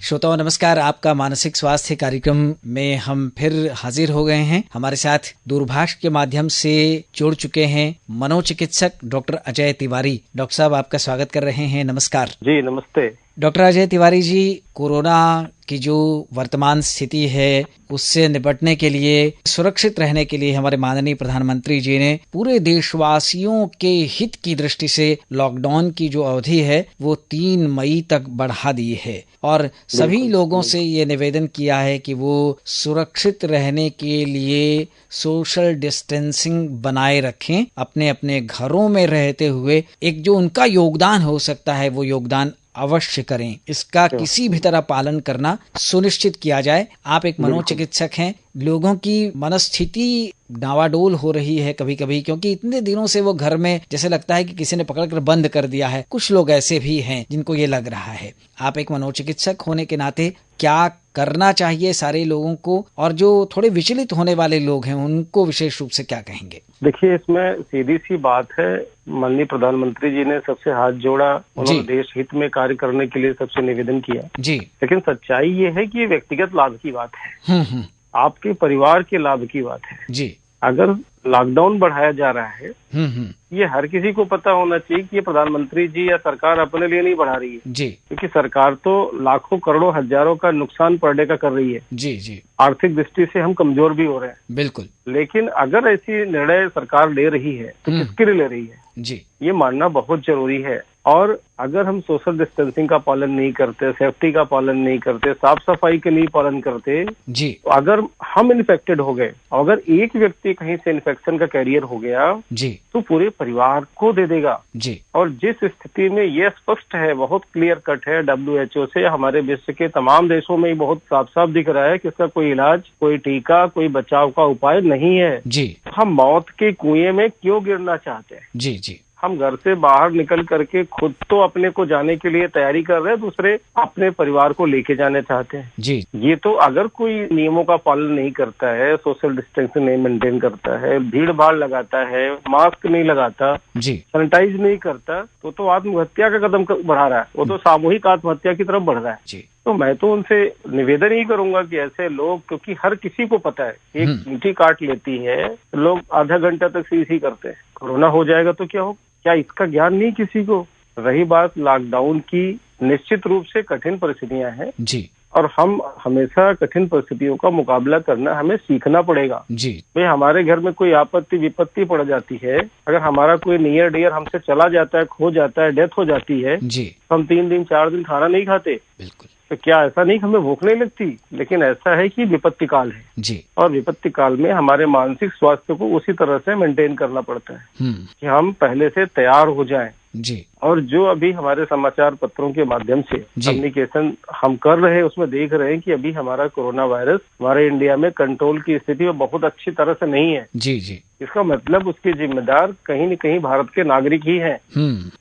श्रोताओं नमस्कार, आपका मानसिक स्वास्थ्य कार्यक्रम में हम फिर हाजिर हो गए हैं। हमारे साथ दूरभाष के माध्यम से जुड़ चुके हैं मनोचिकित्सक डॉक्टर अजय तिवारी। डॉक्टर साहब, आपका स्वागत कर रहे हैं। नमस्कार जी। नमस्ते डॉक्टर अजय तिवारी जी। कोरोना की जो वर्तमान स्थिति है उससे निपटने के लिए, सुरक्षित रहने के लिए हमारे माननीय प्रधानमंत्री जी ने पूरे देशवासियों के हित की दृष्टि से लॉकडाउन की जो अवधि है वो 3 मई तक बढ़ा दी है और सभी लोगों से ये निवेदन किया है कि वो सुरक्षित रहने के लिए सोशल डिस्टेंसिंग बनाए रखें, अपने अपने घरों में रहते हुए एक जो उनका योगदान हो सकता है वो योगदान अवश्य करें। इसका किसी भी तरह पालन करना सुनिश्चित किया जाए। आप एक मनोचिकित्सक हैं, लोगों की मनस्थिति डावाडोल हो रही है कभी कभी, क्योंकि इतने दिनों से वो घर में जैसे लगता है कि किसी ने पकड़कर बंद कर दिया है। कुछ लोग ऐसे भी हैं जिनको ये लग रहा है। आप एक मनोचिकित्सक होने के नाते क्या करना चाहिए सारे लोगों को, और जो थोड़े विचलित होने वाले लोग हैं उनको विशेष रूप से क्या कहेंगे? देखिए, इसमें सीधी सी बात है, माननीय प्रधानमंत्री जी ने सबसे हाथ जोड़ा, उन्होंने देश हित में कार्य करने के लिए सबसे निवेदन किया जी। लेकिन सच्चाई ये है कि ये व्यक्तिगत लाभ की बात है, आपके परिवार के लाभ की बात है जी। अगर लॉकडाउन बढ़ाया जा रहा है, ये हर किसी को पता होना चाहिए कि ये प्रधानमंत्री जी या सरकार अपने लिए नहीं बढ़ा रही है जी, क्योंकि सरकार तो लाखों करोड़ों हजारों का नुकसान पर डे का कर रही है जी जी। आर्थिक दृष्टि से हम कमजोर भी हो रहे हैं बिल्कुल। लेकिन अगर ऐसी निर्णय सरकार ले रही है तो किसके लिए ले रही है जी, ये मानना बहुत जरूरी है। और अगर हम सोशल डिस्टेंसिंग का पालन नहीं करते, सेफ्टी का पालन नहीं करते, साफ सफाई के नहीं पालन करते जी, तो अगर हम इन्फेक्टेड हो गए, अगर एक व्यक्ति कहीं से इन्फेक्शन का कैरियर हो गया जी, तो पूरे परिवार को दे देगा जी। और जिस स्थिति में ये स्पष्ट है, बहुत क्लियर कट है, WHO से हमारे विश्व के तमाम देशों में बहुत साफ साफ दिख रहा है कि इसका कोई इलाज, कोई टीका, कोई बचाव का उपाय नहीं है जी। हम मौत के कुएं में क्यों गिरना चाहते हैं जी जी। हम घर से बाहर निकल करके खुद तो अपने को जाने के लिए तैयारी कर रहे हैं, दूसरे अपने परिवार को लेके जाने चाहते हैं जी। ये तो अगर कोई नियमों का पालन नहीं करता है, सोशल डिस्टेंसिंग नहीं मेंटेन करता है, भीड़ भाड़ लगाता है, मास्क नहीं लगाता जी, सैनिटाइज नहीं करता, तो आत्महत्या का कदम बढ़ा रहा है, वो तो सामूहिक आत्महत्या की तरफ बढ़ रहा है जी। तो मैं तो उनसे निवेदन ही करूंगा कि ऐसे लोग, क्योंकि हर किसी को पता है एक चींटी काट लेती है, लोग आधा घंटा तक सी करते हैं, कोरोना हो जाएगा तो क्या हो, क्या इसका ज्ञान नहीं किसी को? रही बात लॉकडाउन की, निश्चित रूप से कठिन परिस्थितियां हैं जी, और हम हमेशा कठिन परिस्थितियों का मुकाबला करना हमें सीखना पड़ेगा जी। भाई, हमारे घर में कोई आपत्ति विपत्ति पड़ जाती है, अगर हमारा कोई नियर डियर हमसे चला जाता है, खो जाता है, डेथ हो जाती है जी, हम 3 दिन 4 दिन खाना नहीं खाते बिल्कुल, तो क्या ऐसा नहीं हमें भूख नहीं लगती? लेकिन ऐसा है कि विपत्ति काल है जी, और विपत्ति काल में हमारे मानसिक स्वास्थ्य को उसी तरह से मेंटेन करना पड़ता है कि हम पहले से तैयार हो जाएं जी। और जो अभी हमारे समाचार पत्रों के माध्यम से कम्युनिकेशन हम कर रहे हैं, उसमें देख रहे हैं कि अभी हमारा कोरोना वायरस हमारे इंडिया में कंट्रोल की स्थिति में बहुत अच्छी तरह से नहीं है जी जी। इसका मतलब उसके जिम्मेदार कहीं न कहीं भारत के नागरिक ही हैं,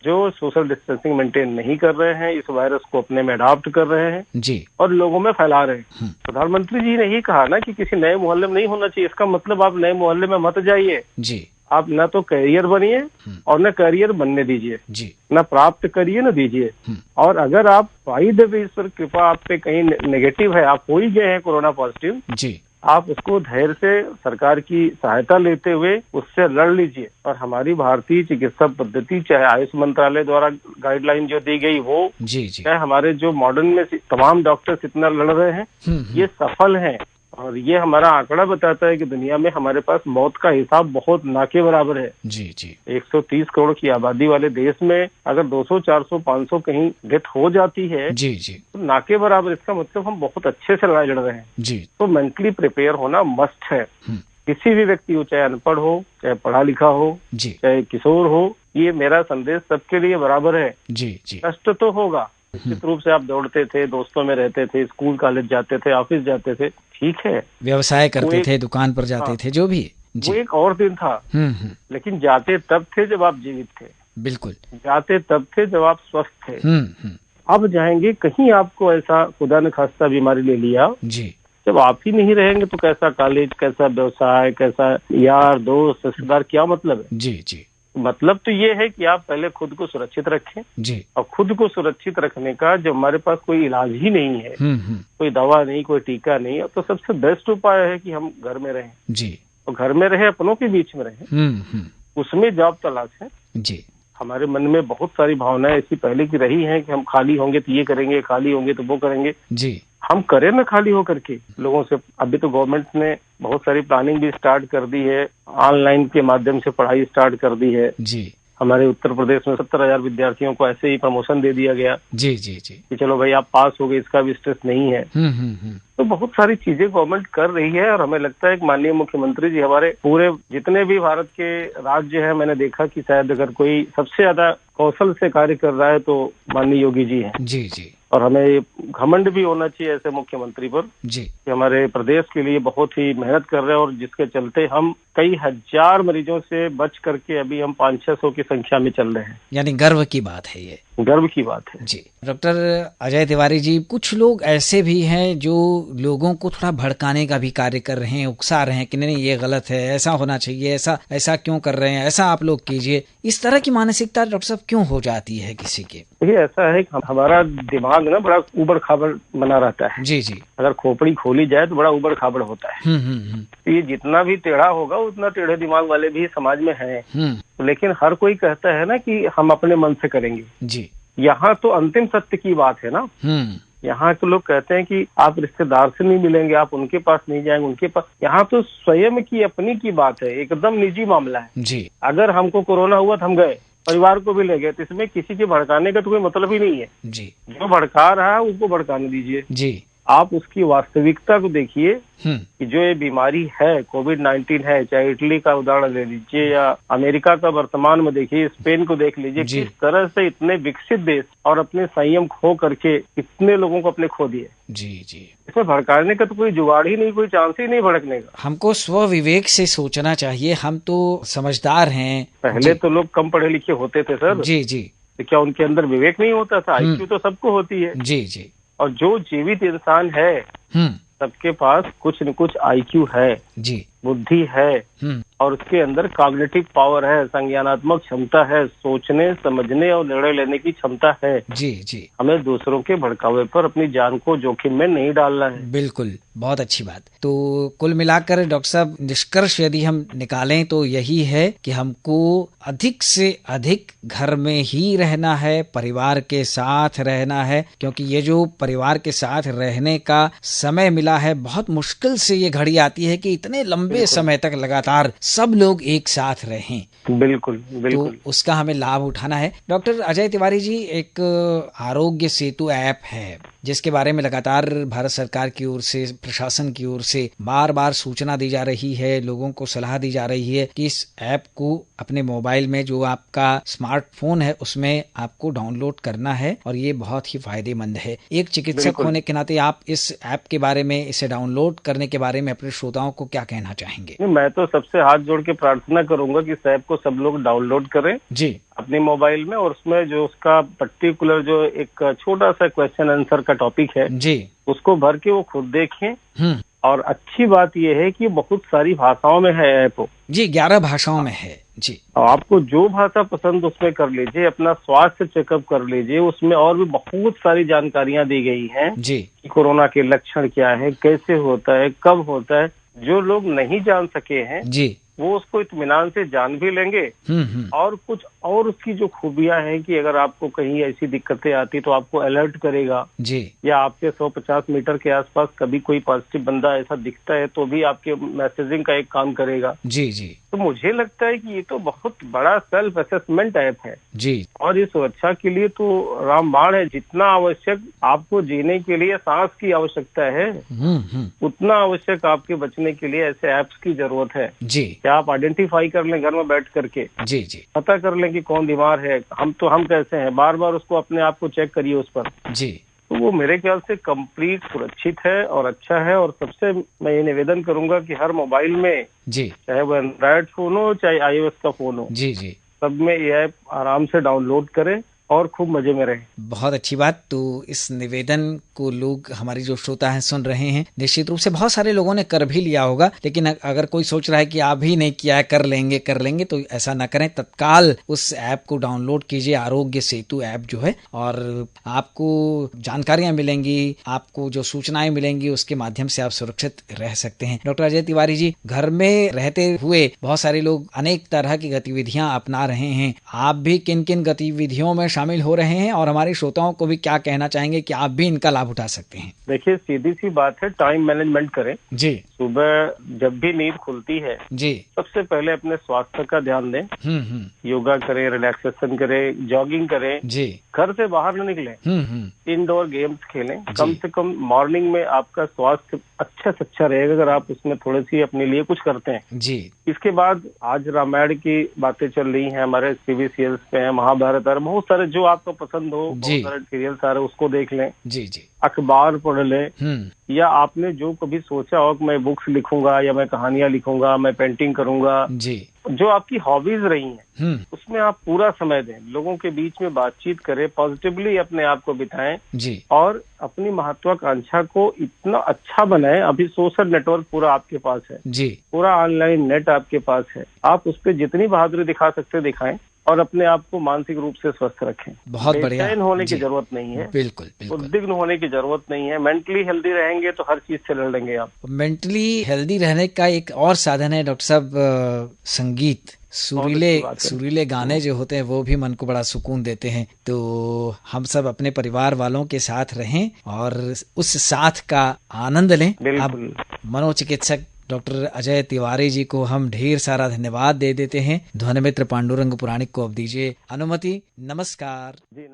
जो सोशल डिस्टेंसिंग मेंटेन नहीं कर रहे हैं, इस वायरस को अपने में अडॉप्ट कर रहे हैं जी, और लोगों में फैला रहे हैं। प्रधानमंत्री जी ने ही कहा ना कि किसी नए मोहल्ले में नहीं होना चाहिए। इसका मतलब आप नए मोहल्ले में मत जाइए जी, आप न तो कैरियर बनिए और न कैरियर बनने दीजिए जी, न प्राप्त करिए न दीजिए। और अगर आप बाई द वे ईश्वर कृपा आप पे कहीं नेगेटिव है, आप हो ही गए हैं कोरोना पॉजिटिव जी, आप उसको धैर्य से सरकार की सहायता लेते हुए उससे लड़ लीजिए। और हमारी भारतीय चिकित्सा पद्धति, चाहे आयुष मंत्रालय द्वारा गाइडलाइन जो दी गई वो जी जी, चाहे हमारे जो मॉडर्न में तमाम डॉक्टर्स इतना लड़ रहे हैं, ये सफल हैं। और ये हमारा आंकड़ा बताता है कि दुनिया में हमारे पास मौत का हिसाब बहुत ना के बराबर है जी जी। 130 करोड़ की आबादी वाले देश में अगर 200, 400, 500 कहीं डेथ हो जाती है जी जी, तो ना के बराबर। इसका मतलब हम बहुत अच्छे से लड़ाई लड़ रहे हैं जी। तो मेंटली प्रिपेयर होना मस्ट है। किसी भी व्यक्ति हो, चाहे अनपढ़ हो, चाहे पढ़ा लिखा हो जी, चाहे किशोर हो, ये मेरा संदेश सबके लिए बराबर है जी जी। कष्ट तो होगा, निश्चित रूप से आप दौड़ते थे, दोस्तों में रहते थे, स्कूल कॉलेज जाते थे, ऑफिस जाते थे, ठीक है, व्यवसाय करते थे, दुकान पर जाते थे, जो भी वो एक और दिन था। लेकिन जाते तब थे जब आप जीवित थे, बिल्कुल जाते तब थे जब आप स्वस्थ थे। अब जाएंगे कहीं आपको ऐसा खुदा न खास्ता बीमारी ले लिया जी, जब आप ही नहीं रहेंगे तो कैसा कॉलेज, कैसा व्यवसाय, कैसा यार दोस्त रिश्तेदार, क्या मतलब है जी जी। मतलब तो ये है कि आप पहले खुद को सुरक्षित रखें जी। और खुद को सुरक्षित रखने का जब हमारे पास कोई इलाज ही नहीं है, कोई दवा नहीं, कोई टीका नहीं, तो सबसे बेस्ट उपाय है कि हम घर में रहें जी। और घर में रहे, अपनों के बीच में रहें, उसमें जॉब तलाश है जी। हमारे मन में बहुत सारी भावनाएं ऐसी पहले की रही हैं कि हम खाली होंगे तो ये करेंगे, खाली होंगे तो वो करेंगे जी। हम करें ना खाली होकर के लोगों से। अभी तो गवर्नमेंट ने बहुत सारी प्लानिंग भी स्टार्ट कर दी है, ऑनलाइन के माध्यम से पढ़ाई स्टार्ट कर दी है जी। हमारे उत्तर प्रदेश में 70,000 विद्यार्थियों को ऐसे ही प्रमोशन दे दिया गया जी जी जी कि चलो भाई आप पास हो गए, इसका भी स्ट्रेस नहीं है। तो बहुत सारी चीजें गवर्नमेंट कर रही है और हमें लगता है कि माननीय मुख्यमंत्री जी हमारे पूरे जितने भी भारत के राज्य हैं, मैंने देखा कि शायद अगर कोई सबसे ज्यादा कौशल से कार्य कर रहा है तो माननीय योगी जी हैं जी जी। और हमें घमंड भी होना चाहिए ऐसे मुख्यमंत्री पर जी कि हमारे प्रदेश के लिए बहुत ही मेहनत कर रहे हैं और जिसके चलते हम कई हजार मरीजों से बच करके अभी हम 500-600 की संख्या में चल रहे हैं। यानी गर्व की बात है, ये गर्व की बात है जी। डॉक्टर अजय तिवारी जी, कुछ लोग ऐसे भी हैं जो लोगों को थोड़ा भड़काने का भी कार्य कर रहे हैं, उकसा रहे हैं कि नहीं ये गलत है, ऐसा होना चाहिए, ऐसा क्यों कर रहे हैं, ऐसा आप लोग कीजिए। इस तरह की मानसिकता डॉक्टर साहब क्यों हो जाती है किसी के? ये ऐसा है कि हमारा दिमाग ना बड़ा उबड़ खाबड़ बना रहता है जी जी। अगर खोपड़ी खोली जाए तो बड़ा उबड़ खाबड़ होता है। तो ये जितना भी टेढ़ा होगा उतना टेढ़े दिमाग वाले भी समाज में हैं। लेकिन हर कोई कहता है ना कि हम अपने मन से करेंगे जी। यहाँ तो अंतिम सत्य की बात है ना। यहाँ के लोग कहते हैं कि आप रिश्तेदार से नहीं मिलेंगे, आप उनके पास नहीं जाएंगे, उनके पास। यहाँ तो स्वयं की अपनी की बात है, एकदम निजी मामला है जी। अगर हमको कोरोना हुआ तो हम गए, परिवार को भी ले गए, तो इसमें किसी के भड़काने का तो कोई मतलब ही नहीं है जी। जो भड़का रहा है उसको भड़काने दीजिए जी। आप उसकी वास्तविकता को देखिए कि जो ये बीमारी है कोविड-19 है, चाहे इटली का उदाहरण ले लीजिए या अमेरिका का वर्तमान में देखिए, स्पेन को देख लीजिए, किस तरह से इतने विकसित देश और अपने संयम खो करके इतने लोगों को अपने खो दिए जी जी। इसमें भड़काने का तो कोई जुगाड़ ही नहीं, कोई चांस ही नहीं भड़कने का। हमको स्व विवेक से सोचना चाहिए, हम तो समझदार हैं। पहले तो लोग कम पढ़े लिखे होते थे सर जी जी। तो क्या उनके अंदर विवेक नहीं होता था? IQ तो सबको होती है जी जी। और जो जीवित इंसान है सबके पास कुछ न कुछ IQ है जी, बुद्धि है और उसके अंदर कॉग्निटिव पावर है, संज्ञानात्मक क्षमता है, सोचने समझने और निर्णय लेने की क्षमता है जी जी। हमें दूसरों के भड़कावे पर अपनी जान को जोखिम में नहीं डालना है। बिल्कुल, बहुत अच्छी बात। तो कुल मिलाकर डॉक्टर साहब निष्कर्ष यदि हम निकालें तो यही है कि हमको अधिक से अधिक घर में ही रहना है, परिवार के साथ रहना है, क्योंकि ये जो परिवार के साथ रहने का समय मिला है, बहुत मुश्किल से ये घड़ी आती है कि इतने लंबे समय तक लगातार सब लोग एक साथ रहें। बिल्कुल बिल्कुल। तो उसका हमें लाभ उठाना है। डॉक्टर अजय तिवारी जी, एक आरोग्य सेतु ऐप है जिसके बारे में लगातार भारत सरकार की ओर से, प्रशासन की ओर से बार बार सूचना दी जा रही है, लोगों को सलाह दी जा रही है कि इस ऐप को अपने मोबाइल में, जो आपका स्मार्टफोन है उसमें आपको डाउनलोड करना है और ये बहुत ही फायदेमंद है। एक चिकित्सक होने के नाते आप इस ऐप के बारे में, इसे डाउनलोड करने के बारे में अपने श्रोताओं को क्या कहना चाहेंगे? मैं तो सबसे हाथ जोड़ के प्रार्थना करूंगा कि इस ऐप को सब लोग डाउनलोड करें जी अपने मोबाइल में, और उसमें जो उसका पर्टिकुलर जो एक छोटा सा क्वेश्चन आंसर का टॉपिक है जी, उसको भर के वो खुद देखें। और अच्छी बात यह है कि बहुत सारी भाषाओं में है ऐप जी, 11 भाषाओं में है जी। और आपको जो भाषा पसंद उसमें कर लीजिए, अपना स्वास्थ्य चेकअप कर लीजिए। उसमें और भी बहुत सारी जानकारियां दी गई हैं जी कि कोरोना के लक्षण क्या है, कैसे होता है, कब होता है। जो लोग नहीं जान सके हैं जी, वो उसको इत्मीनान से जान भी लेंगे। और कुछ और उसकी जो खूबियां हैं कि अगर आपको कहीं ऐसी दिक्कतें आती तो आपको अलर्ट करेगा जी, या आपके 150 मीटर के आसपास कभी कोई पॉजिटिव बंदा ऐसा दिखता है तो भी आपके मैसेजिंग का एक काम करेगा जी जी। तो मुझे लगता है कि ये तो बहुत बड़ा सेल्फ असेसमेंट ऐप है जी। और ये सुरक्षा के लिए तो रामबाण है। जितना आवश्यक आपको जीने के लिए सांस की आवश्यकता है, उतना आवश्यक आपके बचने के लिए ऐसे ऐप्स की जरूरत है जी। क्या आप आइडेंटिफाई कर लें घर में बैठ करके जी जी, पता कर लें कि कौन बीमार है, हम कैसे हैं, बार बार उसको अपने आप को चेक करिए उस पर जी। तो वो मेरे ख्याल से कंप्लीट सुरक्षित है और अच्छा है। और सबसे मैं ये निवेदन करूंगा कि हर मोबाइल में जी, चाहे वो एंड्रॉयड फोन हो चाहे iOS का फोन हो जी जी, सब में ये ऐप आराम से डाउनलोड करें और खूब मजे में रहे। बहुत अच्छी बात। तो इस निवेदन को लोग, हमारी जो श्रोता हैं, सुन रहे हैं। निश्चित रूप से बहुत सारे लोगों ने कर भी लिया होगा, लेकिन अगर कोई सोच रहा है कि आप ही नहीं किया है, कर लेंगे, तो ऐसा ना करें। तत्काल उस ऐप को डाउनलोड कीजिए, आरोग्य सेतु ऐप जो है, और आपको जानकारियां मिलेंगी, आपको जो सूचनाएं मिलेंगी, उसके माध्यम से आप सुरक्षित रह सकते हैं। डॉक्टर अजय तिवारी जी, घर में रहते हुए बहुत सारे लोग अनेक तरह की गतिविधियां अपना रहे हैं। आप भी किन किन गतिविधियों में शामिल हो रहे हैं, और हमारे श्रोताओं को भी क्या कहना चाहेंगे कि आप भी इनका लाभ उठा सकते हैं? देखिए, सीधी सी बात है, टाइम मैनेजमेंट करें जी। सुबह जब भी नींद खुलती है जी, सबसे पहले अपने स्वास्थ्य का ध्यान दें। योगा करें, रिलैक्सेशन करें, जॉगिंग करें जी। घर से बाहर न निकलें, इंडोर गेम्स खेलें। कम से कम मॉर्निंग में आपका स्वास्थ्य अच्छा से अच्छा रहेगा अगर आप उसमें थोड़ी सी अपने लिए कुछ करते हैं जी। इसके बाद आज रामायण की बातें चल रही हैं, हमारे टीवी सीरियल्स पे हैं, महाभारत और बहुत सारे जो आपको पसंद हो, बहुत सारे सीरियल्स आ रहे हैं, उसको देख लें जी जी। अखबार पढ़ लें, या आपने जो कभी सोचा हो कि मैं बुक्स लिखूंगा, या मैं कहानियां लिखूंगा, मैं पेंटिंग करूंगा जी, जो आपकी हॉबीज रही हैं उसमें आप पूरा समय दें। लोगों के बीच में बातचीत करें, पॉजिटिवली अपने आप को बिताएं जी, और अपनी महत्वाकांक्षा को इतना अच्छा बनाएं। अभी सोशल नेटवर्क पूरा आपके पास है जी, पूरा ऑनलाइन नेट आपके पास है, आप उस पर जितनी बहादुरी दिखा सकते दिखाएं, और अपने आप को मानसिक रूप से स्वस्थ रखें। बहुत बढ़िया। बेचैन होने की जरूरत नहीं है, बिल्कुल बिल्कुल उद्विग्न होने की जरूरत नहीं है। मेंटली हेल्दी रहेंगे तो हर चीज से लड़ लेंगे आप। मेंटली हेल्दी रहने का एक और साधन है डॉक्टर साहब, संगीत। सुरीले गाने जो होते हैं वो भी मन को बड़ा सुकून देते हैं। तो हम सब अपने परिवार वालों के साथ रहें और उस साथ का आनंद लें। अब मनोचिकित्सक डॉक्टर अजय तिवारी जी को हम ढेर सारा धन्यवाद दे देते हैं। ध्वनि मित्र पांडुरंग पुराणिक को अब दीजिए अनुमति। नमस्कार जी।